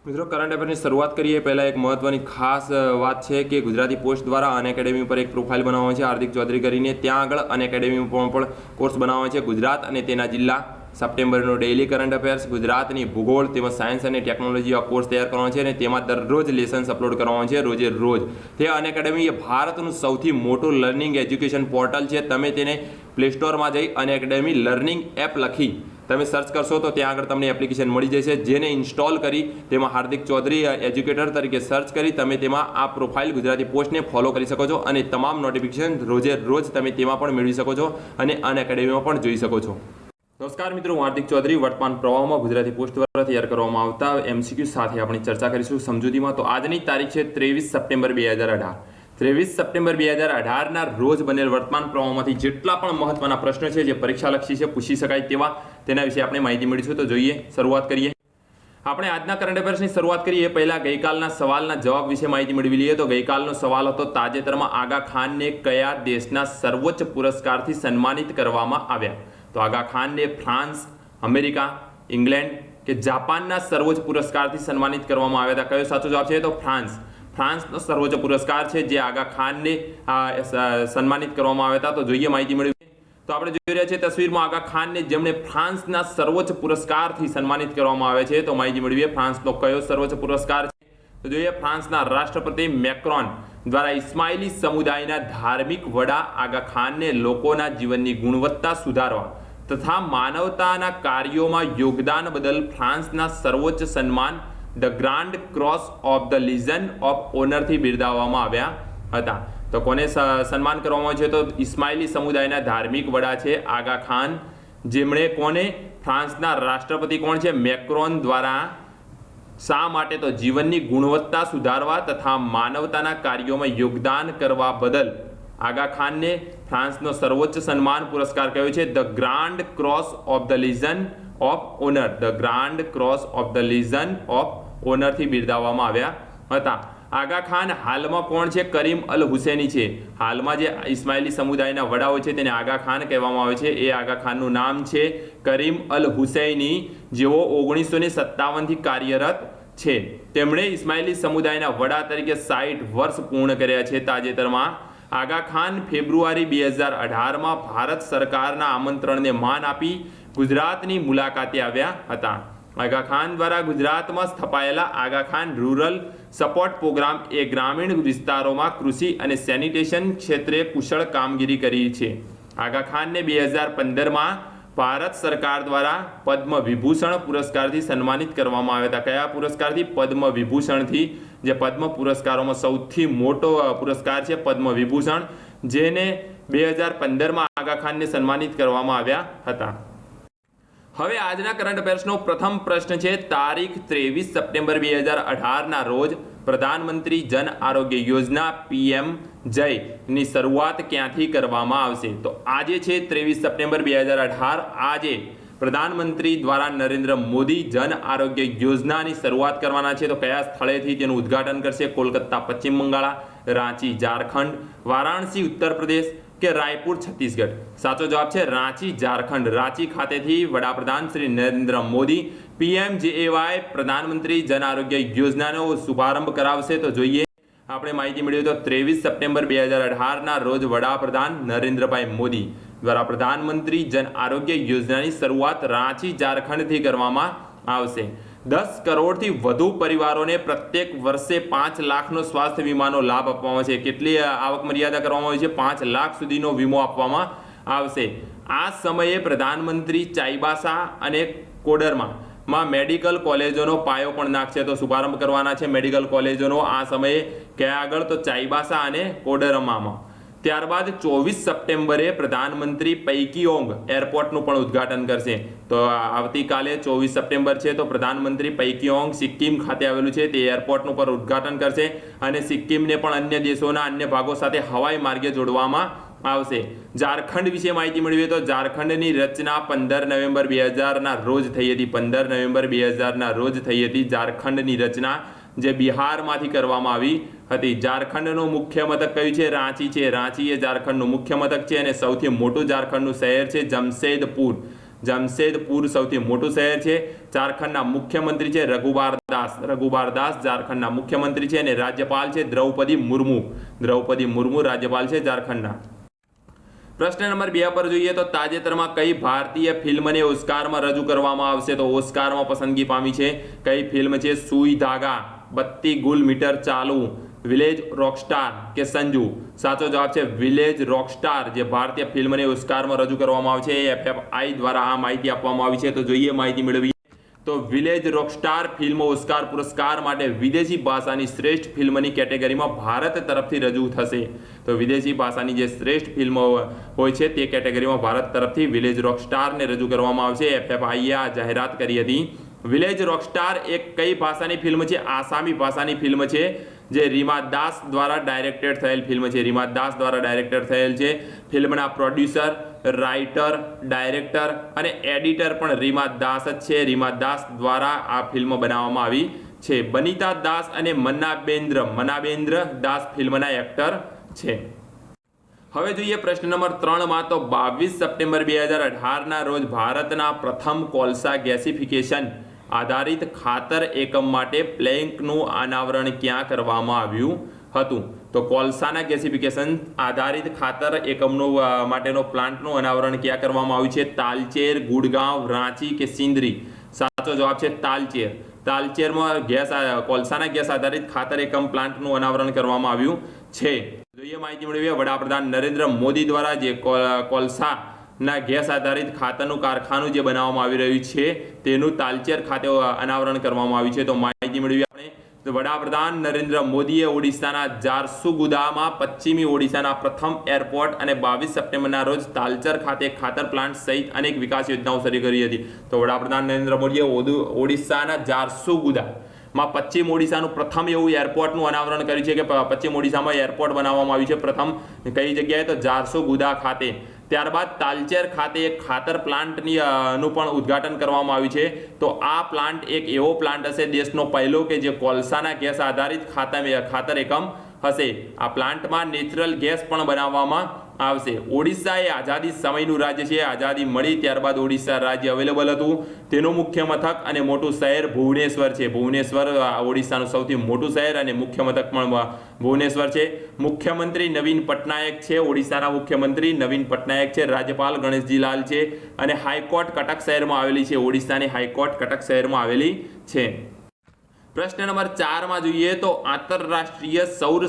મિત્રો કરંટ અફેરની શરૂઆત કરીએ પહેલાં એક મહત્વની ખાસ વાત છે કે ગુજરાતી પોસ્ટ દ્વારા અનએકેડમી પર એક પ્રોફાઇલ બનાવવામાં છે હાર્દિક ચૌધરી કરીને. ત્યાં આગળ અનએકેડમી પણ કોર્સ બનાવવામાં છે ગુજરાત અને તેના જિલ્લા. સપ્ટેમ્બરનો ડેઇલી કરંટ અફેર્સ, ગુજરાતની ભૂગોળ તેમજ સાયન્સ અને ટેકનોલોજી આ કોર્સ તૈયાર કરવાનો છે અને તેમાં દરરોજ લેસન્સ અપલોડ કરવાનો છે રોજે રોજ. તે અનએકેડમી એ ભારતનું સૌથી મોટું લર્નિંગ એજ્યુકેશન પોર્ટલ છે. તમે તેને પ્લે સ્ટોરમાં જઈ અનએકેડમી લર્નિંગ એપ લખી તમે સર્ચ કરશો તો ત્યાં આગળ તમને એપ્લિકેશન મળી જશે, જેને ઇન્સ્ટોલ કરી તેમાં હાર્દિક ચૌધરી એજ્યુકેટર તરીકે સર્ચ કરી તમે તેમાં આ પ્રોફાઇલ ગુજરાતી પોસ્ટને ફોલો કરી શકો છો અને તમામ નોટિફિકેશન રોજે રોજ તમે તેમાં પણ મેળવી શકો છો અને અનએકેડમીમાં પણ જોઈ શકો છો. નમસ્કાર મિત્રો, હું હાર્દિક ચૌધરી. વર્તમાન પ્રવાહમાં ગુજરાતી પોસ્ટ દ્વારા તૈયાર કરવામાં આવતા એમસીક્યુ સાથે આપણે ચર્ચા કરીશું સમજૂતીમાં. તો આજની તારીખ છે 23 સપ્ટેમ્બર 2018. 23 સપ્ટેમ્બર 2018ના રોજ બનેલ વર્તમાન પ્રવાહમાંથી જેટલા પણ મહત્વના પ્રશ્નો છે જે પરીક્ષાલક્ષી છે, પૂછી શકાય તેવા, તેના વિશે આપણે માહિતી મેળવીશું. તો જોઈએ, શરૂઆત કરીએ. આપણે આજના કરંટ અફેર્સની શરૂઆત કરીએ પહેલા ગઈકાલના સવાલના જવાબ વિશે માહિતી મેળવી લઈએ. તો ગઈકાલનો સવાલ હતો, તાજેતરમાં આગા ખાનને કયા દેશના સર્વોચ્ચ પુરસ્કારથી સન્માનિત કરવામાં આવ્યા? તો આગા ખાનને ફ્રાન્સ, અમેરિકા, ઇંગ્લેન્ડ કે જાપાનના સર્વોચ્ચ પુરસ્કારથી સન્માનિત કરવામાં આવ્યા હતા? કયો સાચો જવાબ છે? તો ફ્રાન્સ. ફ્રાન્સનો સર્વોચ્ચ પુરસ્કાર છે જે આગા ખાનને સન્માનિત કરવામાં આવ્યા હતા. તો જોઈએ માહિતી મેળવી. તો આપણે જોઈ રહ્યા છીએ તસવીરમાં આગા ખાનને જેમણે ફ્રાન્સના સર્વોચ્ચ પુરસ્કારથી સન્માનિત કરવામાં આવે છે. તો માહિતી મેળવીએ ફ્રાન્સનો કયો સર્વોચ્ચ પુરસ્કાર છે? તો જોઈએ, ફ્રાન્સના રાષ્ટ્રપતિ મેક્રોન દ્વારા ઇસ્માઇલી સમુદાયના ધાર્મિક વડા આગા ખાનને લોકોના જીવનની ગુણવત્તા સુધારવા તથા માનવતાના કાર્યોમાં યોગદાન બદલ ફ્રાન્સના સર્વોચ્ચ સન્માન the grand cross of the legion of ઓનરથી બિરદાવવામાં આવ્યા હતા. તો કોને સન્માન કરવામાં આવે છે? તો ઇસ્માઇલી સમુદાયના ધાર્મિક વડા છે આગા ખાન, જેમણે કોને? ફ્રાન્સના રાષ્ટ્રપતિ કોણ છે? મેક્રોન દ્વારા. શા માટે? તો જીવનની ગુણવત્તા સુધારવા તથા માનવતાના કાર્યોમાં યોગદાન કરવા બદલ આગા ખાનને ફ્રાન્સનો સર્વોચ્ચ સન્માન પુરસ્કાર કયો છે? The grand cross of the legion of honour. The grand cross of the legion of ઓનરથી બિરદાવવામાં આવ્યા હતા. આગા ખાન હાલમાં કોણ છે? કરીમ અલ હુસૈની છે. હાલમાં જે ઇસ્માઇલી સમુદાયના વડાઓ છે તેને આગા ખાન કહેવામાં આવે છે. એ આગા ખાનનું નામ છે કરીમ અલ હુસૈની, જેઓ 1957થી કાર્યરત છે. તેમણે ઇસ્માઇલી સમુદાયના વડા તરીકે 60 વર્ષ પૂર્ણ કર્યા છે તાજેતરમાં. આગા ખાન ફેબ્રુઆરી 2018માં ભારત સરકારના આમંત્રણને માન આપી ગુજરાતની મુલાકાતે આવ્યા હતા. આગા ખાન દ્વારા ગુજરાતમાં સ્થપાયેલા આગા ખાન રૂરલ સપોર્ટ પ્રોગ્રામ એ ગ્રામીણ વિસ્તારોમાં કૃષિ અને સેનિટેશન ક્ષેત્રે કુશળ કામગીરી કરી છે. આગા ખાનને 2015માં ભારત સરકાર દ્વારા પદ્મ વિભૂષણ પુરસ્કારથી સન્માનિત કરવામાં આવ્યા હતા. કયા પુરસ્કારથી? પદ્મ વિભૂષણથી. જે પદ્મ પુરસ્કારોમાં સૌથી મોટો પુરસ્કાર છે પદ્મ વિભૂષણ, જેને 2015માં આગા ખાનને સન્માનિત કરવામાં આવ્યા હતા. હવે આજના કરંટ અફેર્સનો પ્રથમ પ્રશ્ન છે, તારીખ 23 સપ્ટેમ્બર 2018ના રોજ પ્રધાનમંત્રી જન આરોગ્ય યોજના PMJય ની શરૂઆત ક્યાંથી કરવામાં આવશે? તો આજે છે 23 સપ્ટેમ્બર 2018. આજે પ્રધાનમંત્રી દ્વારા નરેન્દ્ર મોદી જન આરોગ્ય યોજનાની શરૂઆત કરવાના છે. તો કયા સ્થળેથી તેનું ઉદ્ઘાટન કરશે? કોલકાતા પશ્ચિમ બંગાળ, રાંચી ઝારખંડ, વારાણસી ઉત્તર પ્રદેશ કે રાયપુર છત્તીસગઢ? સાચો જવાબ છે રાંચી ઝારખંડ. રાંચી ખાતેથી વડાપ્રધાન શ્રી નરેન્દ્ર મોદી PMJAY પ્રધાનમંત્રી જન આરોગ્ય યોજનાનો શુભારંભ કરાવશે. તો જોઈએ આપણે માહિતી મેળવી. તો 23 સપ્ટેમ્બર 2018ના રોજ વડાપ્રધાન નરેન્દ્રભાઈ મોદી દ્વારા પ્રધાનમંત્રી જન આરોગ્ય યોજનાની શરૂઆત રાંચી ઝારખંડથી કરવામાં આવશે. 10 કરોડથી વધુ પરિવારોને પ્રત્યેક વર્ષે 5 લાખનો સ્વાસ્થ્ય વીમાનો લાભ આપવામાં આવશે. કેટલી આવક મર્યાદા કરવામાં આવી છે? 5 લાખ સુધીનો વીમો આપવામાં આવશે. આ સમયે પ્રધાનમંત્રી ચાઈબાસા અને કોડરમાં મેડિકલ કોલેજોનો પાયો પણ નાખશે. તો શુભારંભ કરવાના છે મેડિકલ કોલેજોનો આ સમયે. ક્યાં આગળ? તો ચાઈબાસા અને કોડરમામાં. ત્યારબાદ 24 સપ્ટેમ્બરે પ્રધાનમંત્રી પૈકીઓંગ એરપોર્ટનું પણ ઉદ્ઘાટન કરશે. તો આવતીકાલે 24 સપ્ટેમ્બર છે તો પ્રધાનમંત્રી પૈકીઓંગ સિક્કિમ ખાતે આવેલું છે તે એરપોર્ટનું પણ ઉદ્ઘાટન કરશે અને સિક્કિમને પણ અન્ય દેશોના અન્ય ભાગો સાથે હવાઈ માર્ગે જોડવામાં આવશે. ઝારખંડ વિશે માહિતી મેળવીએ તો ઝારખંડની રચના 15 નવેમ્બર 2000ના રોજ થઈ હતી. 15 નવેમ્બર 2000ના રોજ થઈ હતી ઝારખંડની રચના, જે બિહારમાંથી કરવામાં આવી હતી. ઝારખંડનું મુખ્ય મથક કયું છે? રાંચી છે. રાંચી એ ઝારખંડનું મુખ્ય મથક છે અને સૌથી મોટું ઝારખંડનું શહેર છે જમશેદપુર. જમશેદપુર સૌથી મોટું શહેર છે. ઝારખંડના મુખ્યમંત્રી છે રઘુબાર દાસ ઝારખંડના મુખ્યમંત્રી છે. અને રાજ્યપાલ છે દ્રૌપદી મુર્મુ રાજ્યપાલ છે ઝારખંડના. પ્રશ્ન નંબર 2 પર જોઈએ તો તાજેતરમાં કઈ ભારતીય ફિલ્મને ઓસ્કારમાં રજૂ કરવામાં આવશે? તો ઓસ્કારમાં પસંદગી પામી છે કઈ ફિલ્મ છે? સુઈ ધાગા, બત્તી ગુલ મીટર ચાલુ, વિલેજ રોકસ્ટાર કે સંજુ? સાચો જવાબ છે વિલેજ રોકસ્ટાર, જે ભારતીય ફિલ્મને ઓસ્કારમાં રજૂ કરવામાં આવે છે. FFI દ્વારા આ માહિતી આપવામાં આવી છે. તો જોઈએ માહિતી મેળવીએ તો વિલેજ રોકસ્ટાર ફિલ્મ ઓસ્કાર પુરસ્કાર માટે વિદેશી ભાષાની શ્રેષ્ઠ ફિલ્મની કેટેગરીમાં ભારત તરફથી રજૂ થશે. તો વિદેશી ભાષાની જે શ્રેષ્ઠ ફિલ્મ હોય છે તે કેટેગરીમાં ભારત તરફથી વિલેજ રોકસ્ટારને રજૂ કરવામાં આવશે. FFI આ જાહેરાત કરી હતી. વિલેજ રોકસ્ટાર એક કઈ ભાષાની ફિલ્મ છે? આસામી ભાષાની ફિલ્મ છે, જે રીમા દાસ દ્વારા ડાયરેક્ટેડ થયેલ ફિલ્મ છે. રીમા દાસ દ્વારા ડાયરેક્ટેડ થયેલ છે. ફિલ્મના પ્રોડ્યુસર, રાઇટર, ડાયરેક્ટર અને એડિટર પણ રીમા દાસ જ છે. રીમા દાસ દ્વારા આ ફિલ્મ બનાવવામાં આવી છે. બનીતા દાસ અને મનાબેન્દ્ર દાસ ફિલ્મના એક્ટર છે. હવે જોઈએ પ્રશ્ન નંબર 3 માં તો 22 સપ્ટેમ્બર 2018 રોજ ભારતના પ્રથમ કોલસા ગેસિફિકેશન આધારિત ખાતર એકમ માટે પ્લેન્કનું અનાવરણ ક્યાં કરવામાં આવ્યું હતું? તો કોલસાના ગેસિફિકેશન આધારિત ખાતર એકમનો માટેનો પ્લાન્ટનું અનાવરણ ક્યાં કરવામાં આવ્યું છે? તાલચેર, ગુડગાંવ, રાંચી કે સિંદરી? સાચો જવાબ છે તાલચેર. તાલચેરમાં કોલસાના ગેસ આધારિત ખાતર એકમ પ્લાન્ટનું અનાવરણ કરવામાં આવ્યું છે. જોઈએ માહિતી મેળવીએ. વડાપ્રધાન નરેન્દ્ર મોદી દ્વારા જે કોલસાના ગેસ આધારિત ખાતરનું કારખાનું જે બનાવવામાં આવી રહ્યું છે તેનું તાલચેર ખાતે અનાવરણ કરવામાં આવ્યું છે. તો માહિતી મેળવીએ આપણે. તો વડાપ્રધાન નરેન્દ્ર મોદીએ ઓડિશાના ઝારસુગુદામાં પશ્ચિમી ઓડિશાના પ્રથમ એરપોર્ટ અને 22 સપ્ટેમ્બરના રોજ તાલચેર ખાતે ખાતર પ્લાન્ટ સહિત અનેક વિકાસ યોજનાઓ શરૂ કરી હતી. તો વડાપ્રધાન નરેન્દ્ર મોદીએ ઓડિશાના ઝારસુગુદામાં પશ્ચિમ ઓડિશાનું પ્રથમ એવું એરપોર્ટનું અનાવરણ કર્યું છે કે પશ્ચિમ ઓડિશામાં એરપોર્ટ બનાવવામાં આવ્યું છે પ્રથમ. કઈ જગ્યાએ? તો ઝારસુગુદા ખાતે. ત્યારબાદ તાલચેર ખાતે એક ખાતર પ્લાન્ટની નું પણ ઉદ્ઘાટન કરવામાં આવ્યું છે. તો આ પ્લાન્ટ એક એવો પ્લાન્ટ હશે દેશનો પહેલો કે જે કોલસાના ગેસ આધારિત ખાતર એકમ હશે. આ પ્લાન્ટમાં નેચરલ ગેસ પણ બનાવવામાં આવશે. ઓડિશા એ આઝાદી સમયનું રાજ્ય છે. આઝાદી મળી ત્યારબાદ ઓડિશા રાજ્ય અવેલેબલ હતું. તેનું મુખ્ય મથક અને મોટું શહેર ભુવનેશ્વર છે. ભુવનેશ્વર ઓડિશાનું સૌથી મોટું શહેર અને મુખ્ય મથક પણ ભુવનેશ્વર છે. મુખ્યમંત્રી નવીન પટનાયક છે. ઓડિશાના મુખ્યમંત્રી નવીન પટનાયક છે. રાજ્યપાલ ગણેશજી લાલ છે. અને હાઈકોર્ટ કટક શહેરમાં આવેલી છે. ઓડિશાની હાઈકોર્ટ કટક શહેરમાં આવેલી છે. પ્રશ્ન નંબર 4 માં જોઈએ તો આંતરરાષ્ટ્રીય સૌર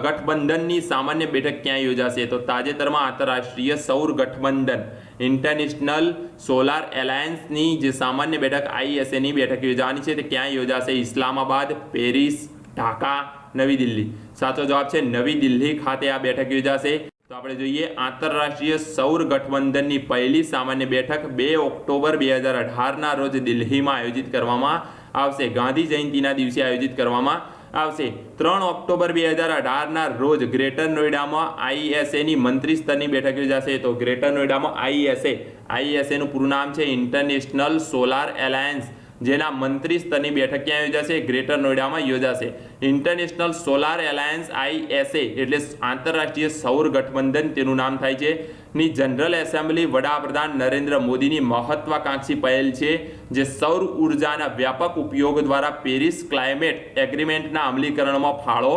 ગઠબંધનની સામાન્ય બેઠક ક્યાં યોજાશે? તો તાજેતરમાં આંતરરાષ્ટ્રીય સૌર ગઠબંધન ઇન્ટરનેશનલ સોલાર એલાયન્સની જે સામાન્ય બેઠક ISA ની બેઠક યોજવાની છે તે ક્યાં યોજાશે? ઇસ્લામાબાદ, પેરિસ, ઢાકા, નવી દિલ્હી? સાચો જવાબ છે નવી દિલ્હી ખાતે આ બેઠક યોજાશે. તો આપણે જોઈએ આંતરરાષ્ટ્રીય સૌર ગઠબંધનની પહેલી સામાન્ય બેઠક 2 ઓક્ટોબર 2018ના રોજ દિલ્હીમાં આયોજિત કરવામાં આવશે. ગાંધી જયંતિના દિવસે આયોજિત કરવામાં આવશે. 3 ઓક્ટોબર 2018ના રોજ ગ્રેટર નોઈડામાં ISA ની મંત્રી સ્તરની બેઠક યોજાશે. તો ગ્રેટર નોઈડામાં ISA નું પૂરું નામ છે ઇન્ટરનેશનલ સોલાર એલાયન્સ, જેના મંત્રી સ્તરની બેઠક ક્યાં યોજાશે? ગ્રેટર નોઈડામાં યોજાશે. ઇન્ટરનેશનલ સોલાર એલાયન્સ ISA એટલે આંતરરાષ્ટ્રીય સૌર ગઠબંધન તેનું નામ થાય છે ની જનરલ એસેમ્બલી વડાપ્રધાન નરેન્દ્ર મોદીની મહત્વાકાંક્ષી પહેલ છે જે સૌર ઉર્જાના વ્યાપક ઉપયોગ દ્વારા પેરિસ ક્લાઇમેટ એગ્રીમેન્ટના અમલીકરણમાં ફાળો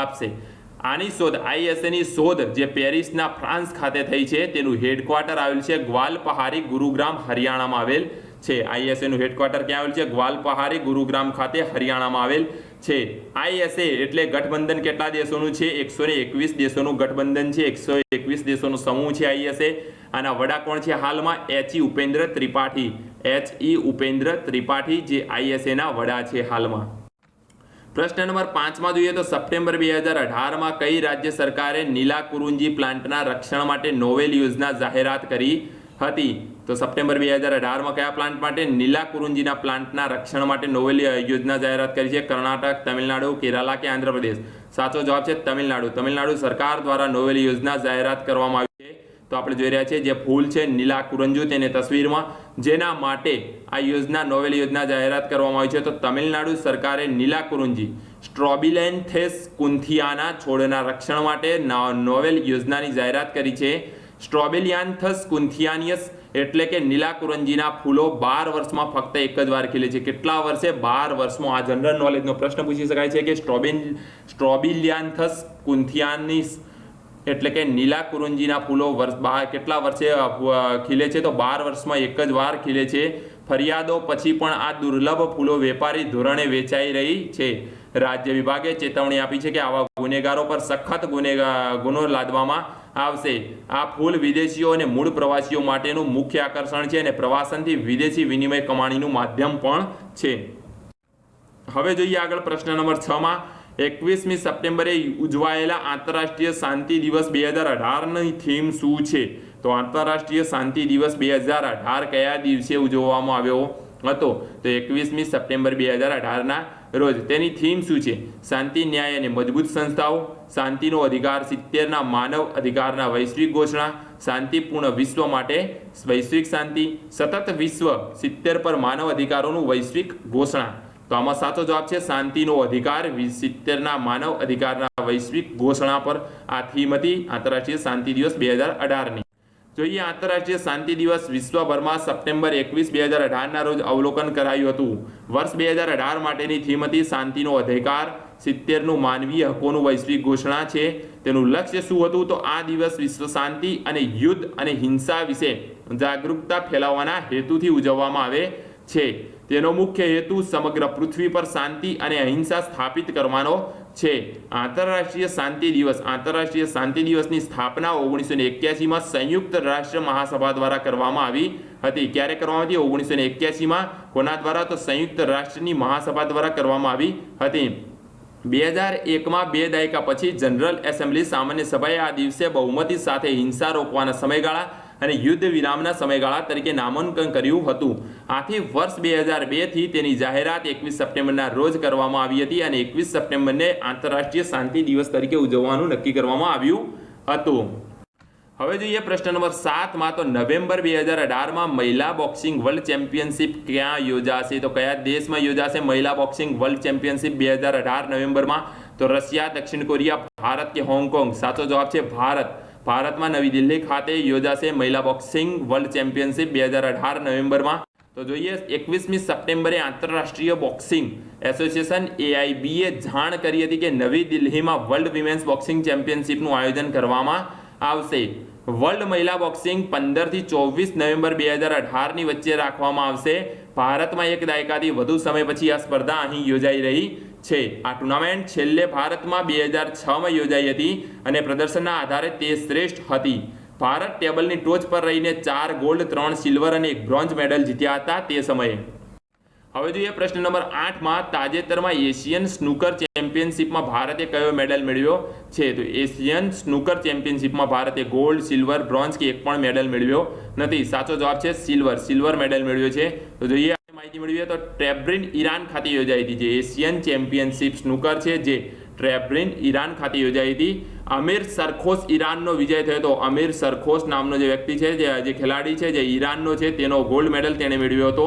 આપશે. આની શોધ ISA ની શોધ જે પેરિસના ફ્રાન્સ ખાતે થઈ છે તેનું હેડક્વાર્ટર આવેલ છે ગ્વાલપહારી, ગુરુગ્રામ, હરિયાણામાં આવેલ છે. ISA નું હેડક્વાર્ટર ક્યાં આવેલ છે? ગ્વાલપહારી, ગુરુગ્રામ ખાતે હરિયાણામાં આવેલ છે. ISA એટલે ગઠબંધન કેટલા દેશોનું છે? 121 દેશોનું ગઠબંધન છે. 121 દેશોનો સમૂહ છે ISA. આના વડા કોણ છે હાલમાં? ઉપેન્દ્ર ત્રિપાઠી જે ISA ના વડા છે હાલમાં. પ્રશ્ન નંબર 5 માં જોઈએ તો સપ્ટેમ્બર 2018માં કઈ રાજ્ય સરકારે નીલાકુરુંજી પ્લાન્ટના રક્ષણ માટે નોવેલ યોજના જાહેરાત કરી હતી? તો સપ્ટેમ્બર 2018માં કયા પ્લાન્ટ માટે? નીલાકુરુંજીના પ્લાન્ટના રક્ષણ માટે નોવેલ યોજના જાહેરાત કરી છે. કર્ણાટક, તમિલનાડુ, કેરાલા કે આંધ્રપ્રદેશ? સાચો જવાબ છે તમિલનાડુ. તમિલનાડુ સરકાર દ્વારા નોવેલ યોજના જાહેરાત કરવામાં આવી છે. તો આપણે જોઈ રહ્યા છીએ જે ફૂલ છે નીલાકુરંજુ તેને તસવીરમાં, જેના માટે આ યોજના નોવેલ યોજના જાહેરાત કરવામાં આવી છે. તો તમિલનાડુ સરકારે નીલાકુરુંજી સ્ટ્રોબિલેન્થેસ કુન્થિયાના છોડના રક્ષણ માટે નોવેલ યોજનાની જાહેરાત કરી છે. સ્ટ્રોબેલિયાન્થસ કુન્થિયાનિયસ એટલે કે નીલાકુરંજીના ફૂલો 12 વર્ષમાં ફક્ત એક જ વાર ખીલે છે. કેટલા વર્ષે? 12 વર્ષમાં. આ જનરલ નોલેજનો પ્રશ્ન પૂછી શકાય છે કે સ્ટ્રોબિલિયાન્થસ કુન્થિયાનિસ એટલે કે નીલાકુરંજીના ફૂલો કેટલા વર્ષે ખીલે છે? તો 12 વર્ષમાં એક જ વાર ખીલે છે. ફરિયાદો પછી પણ આ દુર્લભ ફૂલો વેપારી ધોરણે વેચાઈ રહી છે. રાજ્ય વિભાગે ચેતવણી આપી છે કે આવા ગુનેગારો પર સખત ગુનો લાદવામાં આવશે. આ ફૂલ વિદેશીઓ અને મૂળ પ્રવાસીઓ માટેનું મુખ્ય આકર્ષણ છે અને પ્રવાસનથી વિદેશી વિનિમય કમાણીનું માધ્યમ પણ છે. હવે જોઈએ આગળ પ્રશ્ન નંબર 6 માં 21મી સપ્ટેમ્બરે ઉજવાયેલા આંતરરાષ્ટ્રીય શાંતિ દિવસ 2018ની થીમ શું છે? તો આંતરરાષ્ટ્રીય શાંતિ દિવસ 2018 કયા દિવસે ઉજવવામાં આવ્યો હતો? તો 21મી સપ્ટેમ્બર 2018ના રોજ. તેની થીમ શું છે? શાંતિ, ન્યાય અને મજબૂત સંસ્થાઓ, શાંતિનો અધિકાર, 70ના માનવ અધિકારના વૈશ્વિક ઘોષણા, શાંતિપૂર્ણ વિશ્વ માટે વૈશ્વિક શાંતિ, સતત વિશ્વ 70 પર માનવ અધિકારોનું વૈશ્વિક ઘોષણા. તો આમાં સાચો જવાબ છે શાંતિનો અધિકાર, 70ના માનવ અધિકારના વૈશ્વિક ઘોષણા પર આ થીમ હતી આંતરરાષ્ટ્રીય શાંતિ દિવસ 2018ની. જોઈએ આંતરરાષ્ટ્રીય શાંતિ દિવસ વિશ્વભરમાં સપ્ટેમ્બર 21, 2018ના રોજ અવલોકન કરાયું હતું. વર્ષ 2018 માટેની થીમ હતી શાંતિનો અધિકાર, 70નું માનવીય હકોનું વૈશ્વિક ઘોષણા છે. તેનું લક્ષ્ય શું હતું? તો આ દિવસ વિશ્વ શાંતિ અને યુદ્ધ અને હિંસા વિશે જાગૃતતા ફેલાવવાના હેતુથી ઉજવવામાં આવે છે. તેનો મુખ્ય હેતુ સમગ્ર પૃથ્વી પર શાંતિ અને અહિંસા સ્થાપિત કરવાનો છે. આંતરરાષ્ટ્રીય શાંતિ દિવસની સ્થાપના 1981માં સંયુક્ત રાષ્ટ્ર મહાસભા દ્વારા કરવામાં આવી હતી. ક્યારે કરવામાં આવી? 1981માં. કોના દ્વારા? તો સંયુક્ત રાષ્ટ્રની મહાસભા દ્વારા કરવામાં આવી હતી. 2001માં 2 દાયકા પછી જનરલ એસેમ્બલી સામાન્ય સભાએ આ દિવસે બહુમતી સાથે હિંસા રોકવાના સમયગાળા અને યુદ્ધ વિરામના સમયગાળા તરીકે નામાંકન કર્યું હતું. આથી વર્ષ 2002થી તેની જાહેરાત 21 સપ્ટેમ્બરના રોજ કરવામાં આવી હતી અને 21 સપ્ટેમ્બરને આંતરરાષ્ટ્રીય શાંતિ દિવસ તરીકે ઉજવવાનું નક્કી કરવામાં આવ્યું હતું. હવે જોઈએ પ્રશ્ન નંબર 7 માં. તો નવેમ્બર 2018માં મહિલા બોક્સિંગ વર્લ્ડ ચેમ્પિયનશિપ ક્યાં યોજાશે? તો કયા દેશમાં યોજાશે મહિલા બોક્સિંગ વર્લ્ડ ચેમ્પિયનશિપ 2018 નવેમ્બરમાં? તો રશિયા, દક્ષિણ કોરિયા, ભારત કે હોંગકોંગ? સાચો જવાબ છે ભારત. ભારતમાં નવી દિલ્હી ખાતે યોજાશે મહિલા બોક્સિંગ વર્લ્ડ ચેમ્પિયનશિપ 2018 નવેમ્બરમાં. તો જોઈએ 21મી સપ્ટેમ્બરે આંતરરાષ્ટ્રીય બોક્સિંગ એસોસિએશન AIBએ જાણ કરી હતી કે નવી દિલ્હીમાં વર્લ્ડ વિમેન્સ બોક્સિંગ ચેમ્પિયનશિપનું આયોજન કરવામાં આવશે. વર્લ્ડ મહિલા બોક્સિંગ 15થી 24 નવેમ્બર 2018ની વચ્ચે રાખવામાં આવશે. ભારતમાં એક દાયકાથી વધુ સમય પછી આ સ્પર્ધા અહીં યોજાઈ રહી છે. આ ટુર્નામેન્ટ છેલ્લે ભારતમાં 2006માં યોજાઈ હતી અને પ્રદર્શનના આધારે તે શ્રેષ્ઠ હતી. ભારત ટેબલની ટોચ પર રહીને 4 ગોલ્ડ, 3 સિલ્વર અને 1 બ્રોન્ઝ મેડલ જીત્યા હતા તે સમયે. હવે જોઈએ પ્રશ્ન નંબર 8 માં. તાજેતરમાં એશિયન સ્નૂકર ચેમ્પિયનશિપમાં ભારતે કયો મેડલ મેળવ્યો છે? તો એશિયન સ્નૂકર ચેમ્પિયનશિપમાં ભારતે ગોલ્ડ, સિલ્વર, બ્રોન્ઝ કે એક પણ મેડલ મેળવ્યો નથી. સાચો જવાબ છે સિલ્વર મેડલ મેળવ્યો છે. તો જોઈએ માહિતી મેળવીએ તો ટ્રેબ્રિન ઈરાન ખાતે યોજાઈ હતી. જે એશિયન ચેમ્પિયનશિપ સ્નૂકર છે જે ટ્રેબ્રિન ઈરાન ખાતે યોજાઈ હતી. અમીર સરખોશ ઈરાનનો વિજય થયો હતો. અમીર સરખોશ નામનો જે વ્યક્તિ છે, જે ખેલાડી છે, જે ઈરાનનો છે, તેનો ગોલ્ડ મેડલ તેણે મેળવ્યો હતો.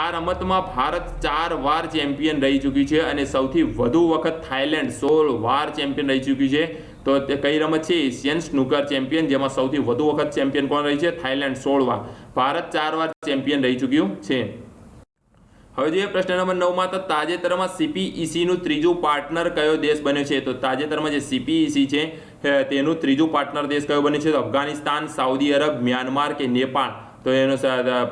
આ રમતમાં ભારત 4 વાર ચેમ્પિયન રહી ચૂક્યું છે અને સૌથી વધુ વખત થાઈલેન્ડ 16 વાર ચેમ્પિયન રહી ચૂક્યું છે. તો તે કઈ રમત છે? એશિયન સ્નૂકર ચેમ્પિયન, જેમાં સૌથી વધુ વખત ચેમ્પિયન કોણ રહી છે? થાઈલેન્ડ 16 વાર. ભારત 4 વાર ચેમ્પિયન રહી ચૂક્યું છે. હવે જોઈએ પ્રશ્ન નંબર 9 માં. તો તાજેતરમાં CPECનું ત્રીજું પાર્ટનર કયો દેશ બન્યો છે? તો તાજેતરમાં જે CPEC છે તેનું ત્રીજું પાર્ટનર દેશ કયો બન્યો છે? તો અફઘાનિસ્તાન, સાઉદી અરબ, મ્યાનમાર કે નેપાળ? તો એનો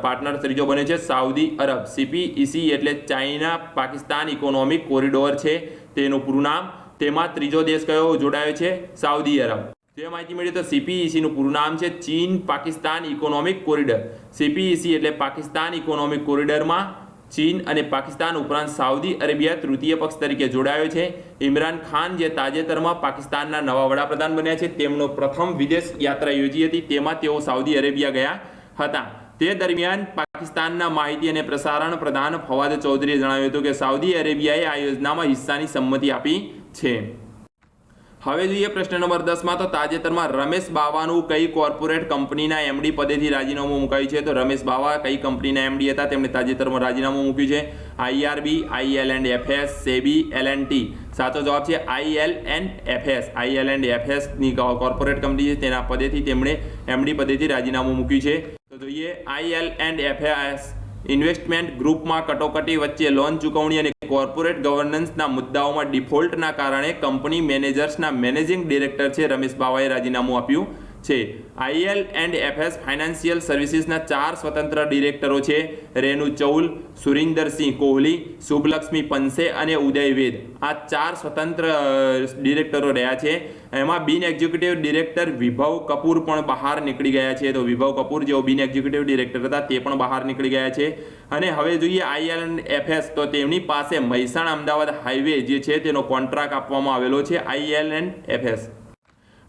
પાર્ટનર ત્રીજો બન્યો છે સાઉદી અરબ. CPEC એટલે ચાઇના પાકિસ્તાન ઇકોનોમિક કોરિડોર છે તેનું પૂરું નામ. તેમાં ત્રીજો દેશ કયો જોડાયો છે? Saudi Arab. જે માહિતી મળી તો CPECનું પૂરું નામ છે ચીન પાકિસ્તાન ઇકોનોમિક કોરિડોર. CPEC એટલે પાકિસ્તાન ઇકોનોમિક કોરિડોરમાં ચીન અને પાકિસ્તાન ઉપરાંત સાઉદી અરેબિયા તૃતીય પક્ષ તરીકે જોડાયો છે. ઇમરાન ખાન જે તાજેતરમાં પાકિસ્તાનના નવા વડાપ્રધાન બન્યા છે, તેમનો પ્રથમ વિદેશ યાત્રા યોજી હતી. તેમાં તેઓ સાઉદી અરેબિયા ગયા હતા. તે દરમિયાન પાકિસ્તાનના માહિતી અને પ્રસારણ પ્રધાન ફવાદ ચૌધરીએ જણાવ્યું હતું કે સાઉદી અરેબિયાએ આ યોજનામાં હિસ્સાની સંમતિ આપી છે. હવે જોઈએ પ્રશ્ન નંબર 10 માં. તો તાજેતરમાં રમેશ બાવાનું કઈ કોર્પોરેટ કંપનીના MD પદેથી રાજીનામું મુકાયું છે? તો રમેશ બાવા કઈ કંપનીના MD હતા? તેમણે તાજેતરમાં રાજીનામું મૂક્યું છે? IRB, IL&FS, SEBI, L&T. સાચો જવાબ છે IL&FS. IL&FS ની કોર્પોરેટ કંપની છે, તેના પદેથી તેમણે MD પદેથી રાજીનામું મૂક્યું છે. તો તો જોઈએ IL&FS ઇન્વેસ્ટમેન્ટ ગ્રુપમાં કટોકટી વચ્ચે લોન ચૂકવણી અને કોર્પોરેટ ગવર્નન્સના મુદ્દાઓમાં ડિફોલ્ટના કારણે કંપની મેનેજર્સના મેનેજિંગ ડિરેક્ટર છે રમેશ બાવાએ રાજીનામું આપ્યું છે. IL&FS ફાઇનાન્શિયલ સર્વિસીસના 4 સ્વતંત્ર ડિરેક્ટરો છે રેનુ ચૌલ, સુરિન્દરસિંહ કોહલી, શુભલક્ષ્મી પંસે અને ઉદય વેદ. આ 4 સ્વતંત્ર ડિરેક્ટરો રહ્યા છે. એમાં બિન એક્ઝિક્યુટિવ ડિરેક્ટર વિભવ કપૂર પણ બહાર નીકળી ગયા છે. તો વિભવ કપૂર જેઓ બિન એક્ઝિક્યુટિવ ડિરેક્ટર હતા તે પણ બહાર નીકળી ગયા છે. અને હવે જોઈએ IL&FS, તો તેમની પાસે મહેસાણા અમદાવાદ હાઈવે જે છે તેનો કોન્ટ્રાક્ટ આપવામાં આવેલો છે IL&FS.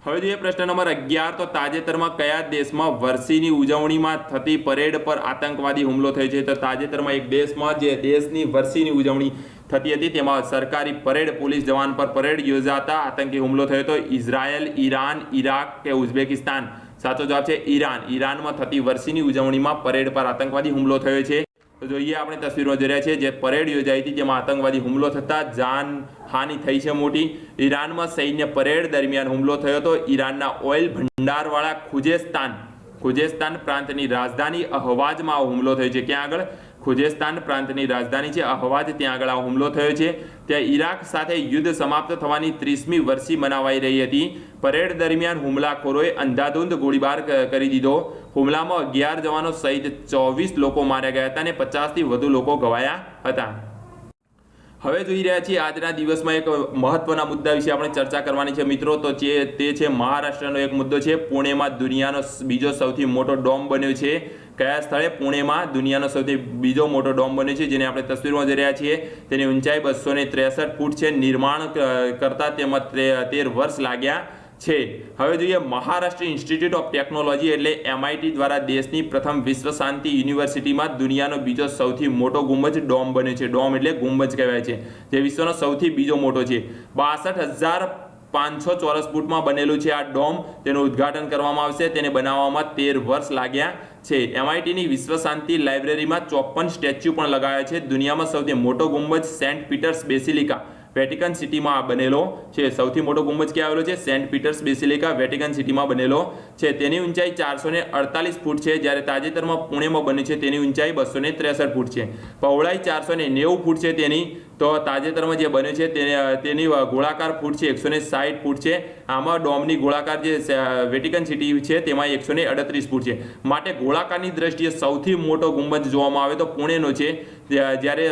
હવે જોઈએ પ્રશ્ન નંબર 11. તો તાજેતરમાં કયા દેશમાં વર્ષીની ઉજવણીમાં થતી પરેડ પર આતંકવાદી હુમલો થયો છે? તો તાજેતરમાં એક દેશમાં જે દેશની વર્ષીની ઉજવણી થતી હતી તેમાં સરકારી પરેડ, પોલીસ જવાન પર પરેડ યોજાતા આતંકી હુમલો થયો હતો. ઇઝરાયલ, ઈરાન, ઇરાક કે ઉઝબેકિસ્તાન? સાચો જવાબ છે ઈરાન. ઈરાનમાં થતી વર્ષીની ઉજવણીમાં પરેડ પર આતંકવાદી હુમલો થયો છે. તો જોઈએ આપણે તસવીરમાં જોઈ રહ્યા છીએ જે પરેડ યોજાઈ હતી તેમાં આતંકવાદી હુમલો થતા જાનહાનિ થઈ છે મોટી. ઈરાનમાં સૈન્ય પરેડ દરમિયાન હુમલો થયો હતો. ઈરાનના ઓઇલ ભંડારવાળા ખુજેસ્તાન પ્રાંતની રાજધાની અહવાજમાં હુમલો થયો છે. ક્યાં આગળ? ખુજેસ્તાન પ્રાંતની રાજધાની છે અહવાજ, ત્યાં આગળ આ હુમલો થયો છે. ત્યાં ઈરાક સાથે યુદ્ધ સમાપ્ત થવાની 30મી વર્ષી મનાવાઈ રહી હતી. પરેડ દરમિયાન હુમલાખોરોએ અંધાધૂંધ ગોળીબાર કરી દીધો. હુમલામાં 11 જવાનો સહિત 24 લોકો માર્યા ગયા હતા અને 50થી વધુ લોકો ઘવાયા હતા. હવે જોઈ રહ્યા છીએ આજના દિવસમાં એક મહત્વના મુદ્દા વિશે આપણે ચર્ચા કરવાની છે મિત્રો. તો તે છે મહારાષ્ટ્રનો એક મુદ્દો છે. પુણેમાં દુનિયાનો બીજો સૌથી મોટો ડોમ બન્યો છે. કયા સ્થળે? પુણેમાં દુનિયાનો સૌથી બીજો મોટો ડોમ બન્યો છે જેને આપણે તસવીરમાં જોઈ રહ્યા છીએ. તેની ઊંચાઈ 263 ફૂટ છે. નિર્માણ કરતા તેમાં 13 વર્ષ લાગ્યા છે. હવે જોઈએ મહારાષ્ટ્ર ઇન્સ્ટિટ્યૂટ ઓફ ટેકનોલોજી એટલે MIT દ્વારા દેશની પ્રથમ વિશ્વ શાંતિ યુનિવર્સિટીમાં દુનિયાનો બીજો સૌથી મોટો ગુંબજ ડોમ બન્યો છે. ડોમ એટલે ગુંબજ કહેવાય છે, જે વિશ્વનો સૌથી બીજો મોટો છે. 62,500 ચોરસ ફૂટમાં બનેલું છે આ ડોમ. તેનું ઉદ્ઘાટન કરવામાં આવશે. તેને બનાવવામાં 13 વર્ષ લાગ્યા છે. MITની વિશ્વ શાંતિ લાઇબ્રેરીમાં 54 સ્ટેચ્યુ પણ લગાવ્યા છે. દુનિયામાં સૌથી મોટો ગુંબજ સેન્ટ પીટર્સ બેસિલિકા વેટિકન સિટીમાં બનેલો છે. સૌથી મોટો ગુંબજ ક્યાં આવેલો છે? સેન્ટ પીટર્સ બેસિલિકા વેટિકન સિટીમાં બનેલો છે. તેની ઊંચાઈ 448 ફૂટ છે. જ્યારે તાજેતરમાં પુણેમાં બની છે તેની ઊંચાઈ 263 ફૂટ છે. પહોળાઈ 490 ફૂટ છે તેની. તો તાજેતરમાં જે બન્યું છે તેની ગોળાકાર ફૂટ છે 160 ફૂટ છે. આમાં ડોમની ગોળાકાર જે વેટિકન સિટી છે તેમાં 138 ફૂટ છે. માટે ગોળાકારની દ્રષ્ટિએ સૌથી મોટો ગુંબજ જોવામાં આવે તો પુણેનો છે, જ્યારે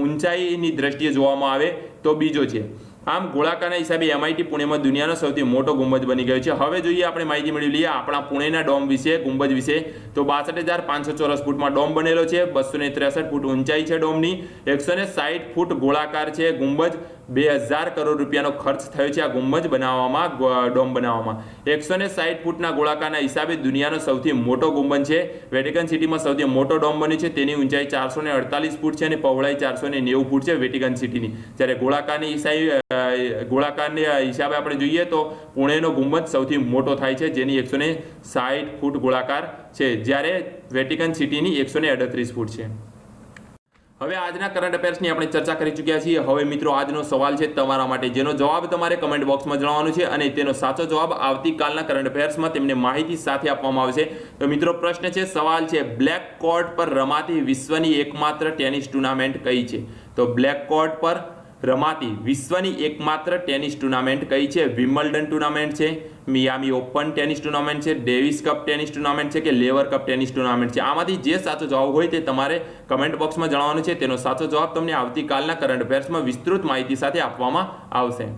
ઊંચાઈની દ્રષ્ટિએ જોવામાં આવે તો બીજો છે. આમ ગોળાકારના હિસાબે MIT પુણેમાં દુનિયાનો સૌથી મોટો ગુંબજ બની ગયો છે. હવે જોઈએ આપણે માહિતી મેળવી લઈએ આપણા પુણેના ડોમ વિશે, ગુંબજ વિશે. તો 62,500 ચોરસ ફૂટમાં ડોમ બનેલો છે. 263 ફૂટ ઊંચાઈ છે ડોમની. 160 ફૂટ ગોળાકાર છે ગુંબજ. 2000 કરોડ રૂપિયાનો ખર્ચ થયો છે આ ગુંબજ બનાવવામાં, ડોમ બનાવવામાં. 160 ફૂટના ગોળાકારના હિસાબે દુનિયાનો સૌથી મોટો ગુંબજ છે. વેટિકન સિટીમાં સૌથી મોટો ડોમ બન્યો છે. તેની ઊંચાઈ 448 ફૂટ છે અને પહોળાઈ 490 ફૂટ છે વેટિકન સિટીની. જ્યારે ગોળાકારની હિસાબે આપણે જોઈએ તો પુણેનો ગુંબજ સૌથી મોટો થાય છે, જેની 160 ફૂટ ગોળાકાર છે, જ્યારે વેટિકન સિટીની 138 ફૂટ છે. હવે આજના કરંટ અફેર્સની આપણે ચર્ચા કરી ચૂક્યા છીએ. હવે મિત્રો આજનો સવાલ છે તમારા માટે, જેનો જવાબ તમારે કમેન્ટ બોક્સમાં જણાવવાનો છે અને તેનો સાચો જવાબ આવતીકાલના કરંટ અફેર્સમાં તેમને માહિતી સાથે આપવામાં આવશે. તો મિત્રો પ્રશ્ન છે, સવાલ છે, બ્લેક કોર્ટ પર રમાતી વિશ્વની એકમાત્ર ટેનિસ ટુર્નામેન્ટ કઈ છે? તો બ્લેક કોર્ટ પર રમાતી વિશ્વની એકમાત્ર ટેનિસ ટુર્નામેન્ટ કઈ છે? વિમ્બલ્ડન ટુર્નામેન્ટ છે, મિયામી ઓપન ટેનિસ ટુર્નામેન્ટ છે, ડેવિસ કપ ટેનિસ ટુર્નામેન્ટ છે કે લેવર કપ ટેનિસ ટુર્નામેન્ટ છે? આમાંથી જે સાચો જવાબ હોય તે તમારે કમેન્ટ બોક્સમાં જણાવવાનો છે. તેનો સાચો જવાબ તમને આવતીકાલના કરંટ અફેર્સમાં વિસ્તૃત માહિતી સાથે આપવામાં આવશે.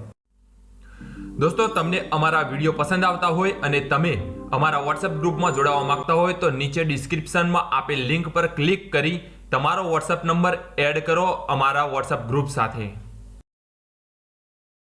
દોસ્તો, તમને અમારા વિડીયો પસંદ આવતા હોય અને તમે અમારા WhatsApp ગ્રુપમાં જોડાવા માંગતા હોય તો નીચે ડિસ્ક્રિપ્શનમાં આપેલ લિંક પર ક્લિક કરી તમારો WhatsApp નંબર એડ કરો અમારા WhatsApp ગ્રુપ સાથે.